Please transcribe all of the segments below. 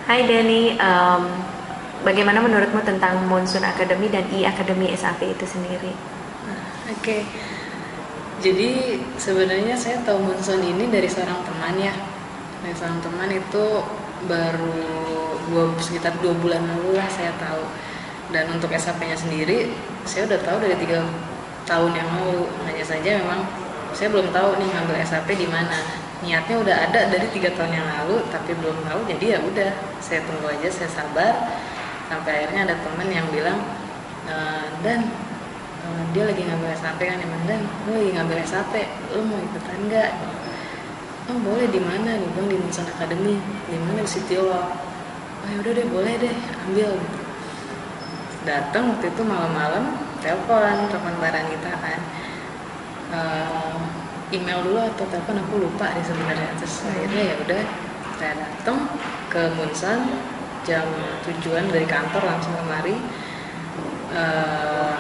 Hai Dani, bagaimana menurutmu tentang Monsoon Academy dan e-Academy SAP itu sendiri? Oke, jadi sebenarnya saya tahu Monson ini dari seorang teman ya. Dari seorang teman itu baru sekitar 2 bulan lalu lah saya tahu. Dan untuk SAP-nya sendiri, saya udah tahu dari 3 tahun yang lalu. Hanya saja memang saya belum tahu nih ngambil SAP di mana. Niatnya udah ada dari 3 tahun yang lalu, tapi belum tahu. Jadi ya udah, saya tunggu aja, saya sabar. Sampai akhirnya ada teman yang bilang, dan dia lagi ngambil SAP kan, emang dan lu lagi ngambil SAP, lu mau ikutan nggak? Oh boleh, di mana nih bang? Di Monson Academy. Di mana? Di Sitiolo. Oh ya udah deh, boleh deh, ambil gitu. Datang waktu itu malam-malam, telepon bareng kita kan. Eh, Email dulu atau telepon aku lupa deh sebenarnya. Terus akhirnya ya udah, saya datang ke Monson jam tujuan dari kantor langsung kemari. Eh,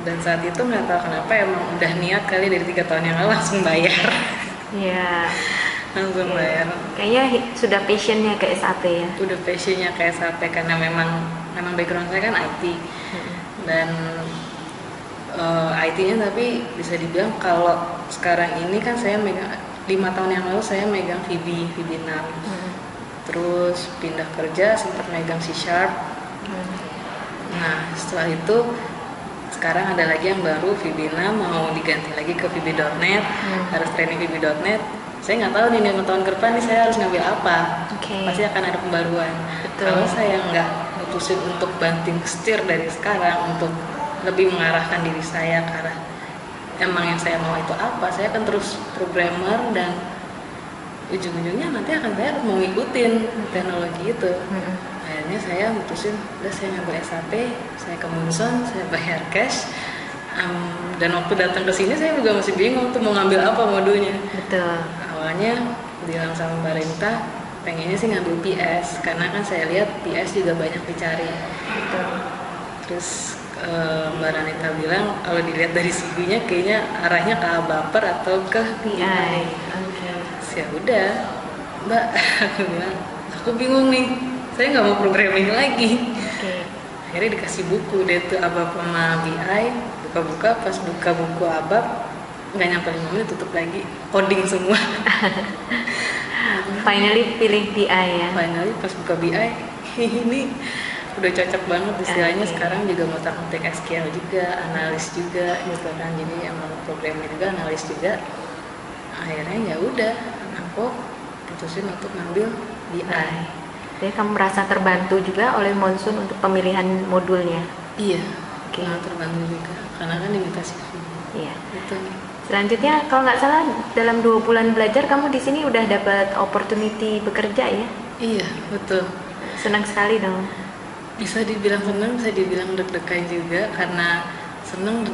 dan saat itu nggak tahu kenapa emang udah niat kali dari 3 tahun yang lalu langsung bayar. Ya, Langsung bayar. kayaknya sudah passionnya ke SAP ya. Udah passionnya kayak SAP karena memang background saya kan IT. Dan IT-nya tapi bisa dibilang kalau sekarang ini kan saya megang 5 tahun yang lalu saya megang VB 6. Terus pindah kerja sempat megang C Sharp. Nah setelah itu sekarang ada lagi yang baru VB6 mau diganti lagi ke VB.net. Harus training VB.net. Saya nggak tahu nih 5 tahun ke depan nih saya harus ngambil apa. Pasti akan ada pembaruan. Betul. Kalau saya nggak mutusin untuk banting setir dari sekarang untuk lebih mengarahkan diri saya ke arah emang yang saya mau itu apa, saya akan terus programmer dan ujung-ujungnya nanti akan saya harus mau ngikutin teknologi itu. Akhirnya saya mutusin udah saya ngambil SAP, saya ke Monson, saya bayar cash. Dan waktu datang ke sini saya juga masih bingung tuh mau ngambil apa modulnya. Betul. Awalnya bilang sama Mbak Renta pengennya sih ngambil PS karena kan saya lihat PS juga banyak dicari. Betul. Terus Mbak Ranita bilang kalau dilihat dari CV-nya kayaknya arahnya ke baper atau ke BI. Oke. ya udah Mbak, aku bilang aku bingung nih, saya nggak mau programming lagi. Oke. Akhirnya dikasih buku deh tuh ABAP sama BI, buka-buka, pas buka buku ABAP nggak nyampe 5 menit tutup lagi, coding semua. Finally pilih BI ya. Finally pas buka BI ini udah cocok banget istilahnya. Oke. Sekarang juga mau ngotak-ngatik SQL juga, analis juga gitu kan, jadi emang programnya juga, analis juga. Akhirnya ya udah aku putusin untuk ngambil BI. Jadi kamu merasa terbantu juga oleh Monsoon untuk pemilihan modulnya? Iya, Oke. terbantu juga karena kan diminta CV Iya. itu. Selanjutnya, kalau nggak salah dalam 2 bulan belajar kamu di sini udah dapat opportunity bekerja ya? Iya betul, Senang sekali dong. bisa dibilang seneng, bisa dibilang deg-degan juga karena seneng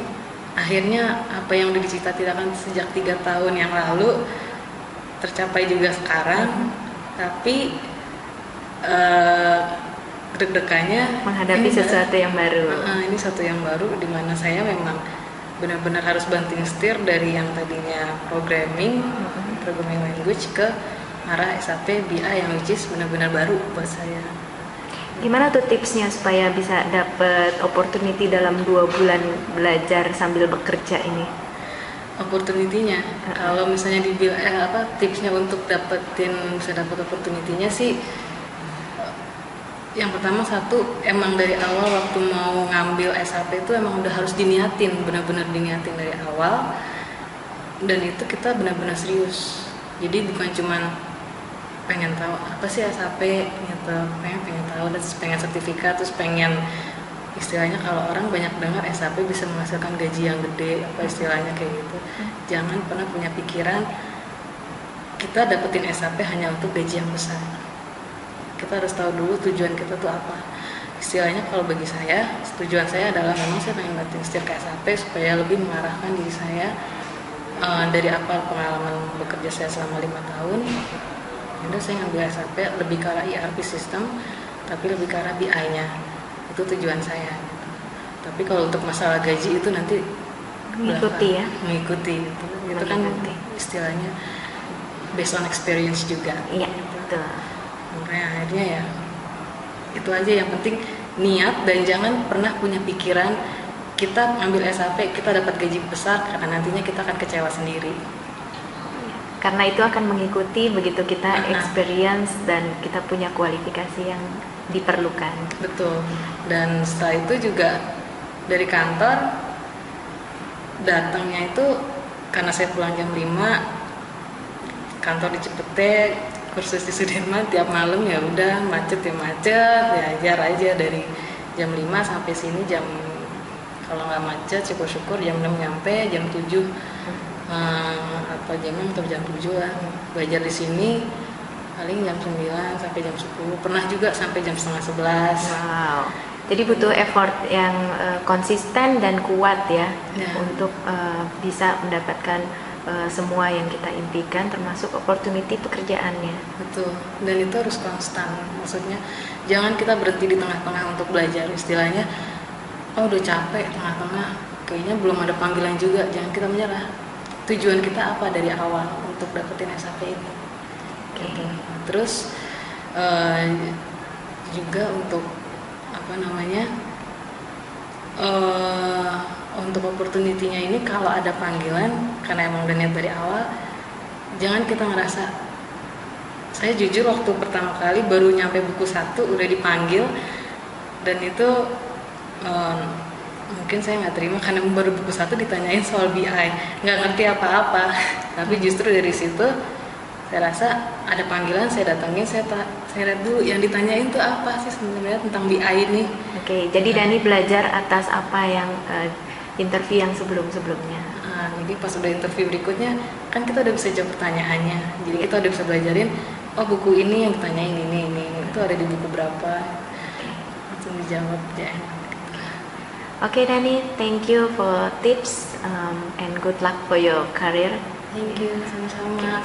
akhirnya apa yang udah dicita-citakan sejak 3 tahun yang lalu tercapai juga sekarang. Tapi deg-degannya Menghadapi sesuatu yang baru. ini satu yang baru dimana saya memang benar-benar harus banting setir dari yang tadinya programming language ke arah SAP BI yang which is benar-benar baru buat saya. Gimana tuh tipsnya supaya bisa dapat opportunity dalam 2 bulan belajar sambil bekerja ini? Opportunity-nya, kalau misalnya dibilang tipsnya untuk bisa dapat opportunity-nya sih, yang pertama satu, emang dari awal waktu mau ngambil SAP itu emang udah harus diniatin, benar-benar diniatin dari awal. Dan itu kita benar-benar serius. Jadi bukan cuman pengen tahu apa sih SAP gitu, pengen tahu, terus pengen sertifikat, terus pengen istilahnya kalau orang banyak dengar SAP bisa menghasilkan gaji yang gede, apa istilahnya kayak gitu. Jangan pernah punya pikiran kita dapetin SAP hanya untuk gaji yang besar. Kita harus tahu dulu tujuan kita tuh apa. Istilahnya kalau bagi saya, tujuan saya adalah memang saya pengen banting setir ke SAP supaya lebih mengarahkan diri saya dari apa pengalaman bekerja saya selama 5 tahun. Jadi saya ngambil SAP lebih ke arah ERP system, tapi lebih ke arah BI-nya. Itu tujuan saya. Tapi kalau untuk masalah gaji itu nanti Mengikuti ya? Mengikuti. Itu kan istilahnya based on experience juga. Iya, betul. Makanya akhirnya ya Itu aja yang penting, niat, dan jangan pernah punya pikiran kita ambil SAP kita dapat gaji besar karena nantinya kita akan kecewa sendiri. Karena itu akan mengikuti begitu kita experience dan kita punya kualifikasi yang diperlukan. Betul. Dan setelah itu juga dari kantor datangnya itu karena saya pulang jam 5, kantor di Cipete, kursus di Sudirman, tiap malam ya udah macet, ya ajar aja dari jam 5 sampai sini jam, kalau nggak macet syukur-syukur jam 6 nyampe, jam 7 apa jam 6 atau jam 7 lah. Belajar di sini paling jam 9 sampai jam 10, pernah juga sampai jam setengah 11. Wow. Jadi butuh effort yang konsisten dan kuat ya, untuk bisa mendapatkan semua yang kita impikan, termasuk opportunity pekerjaannya. Betul. Dan itu harus konstan. Maksudnya jangan kita berhenti di tengah-tengah untuk belajar. Istilahnya, oh udah capek tengah-tengah, kayaknya belum ada panggilan juga. Jangan kita menyerah. Tujuan kita apa dari awal untuk dapetin SAP ini? Gitu. Terus juga untuk untuk opportunity-nya ini, kalau ada panggilan karena emang udah niat dari awal, jangan kita ngerasa, saya jujur waktu pertama kali baru nyampe buku 1 udah dipanggil, dan itu mungkin saya nggak terima karena baru buku 1 ditanyain soal BI, nggak ngerti apa-apa. Tapi justru dari situ saya rasa ada panggilan, saya datangin, saya lihat dulu yang ditanyain tuh apa sih sebenarnya tentang BI ini. Oke, jadi Dani belajar atas apa yang interview yang sebelumnya. Jadi pas udah interview berikutnya kan kita udah bisa jawab pertanyaannya, jadi kita udah bisa belajarin, oh buku ini yang ditanyain ini itu ada di buku berapa, langsung dijawab ya. Oke Dani, thank you for tips and good luck for your career. Thank you,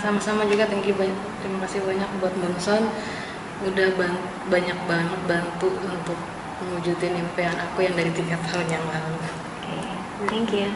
sama-sama juga, thank you banyak, terima kasih banyak buat Bonson, udah banyak banget bantu untuk mewujudin impian aku yang dari 3 tahun yang lalu. Oke, thank you.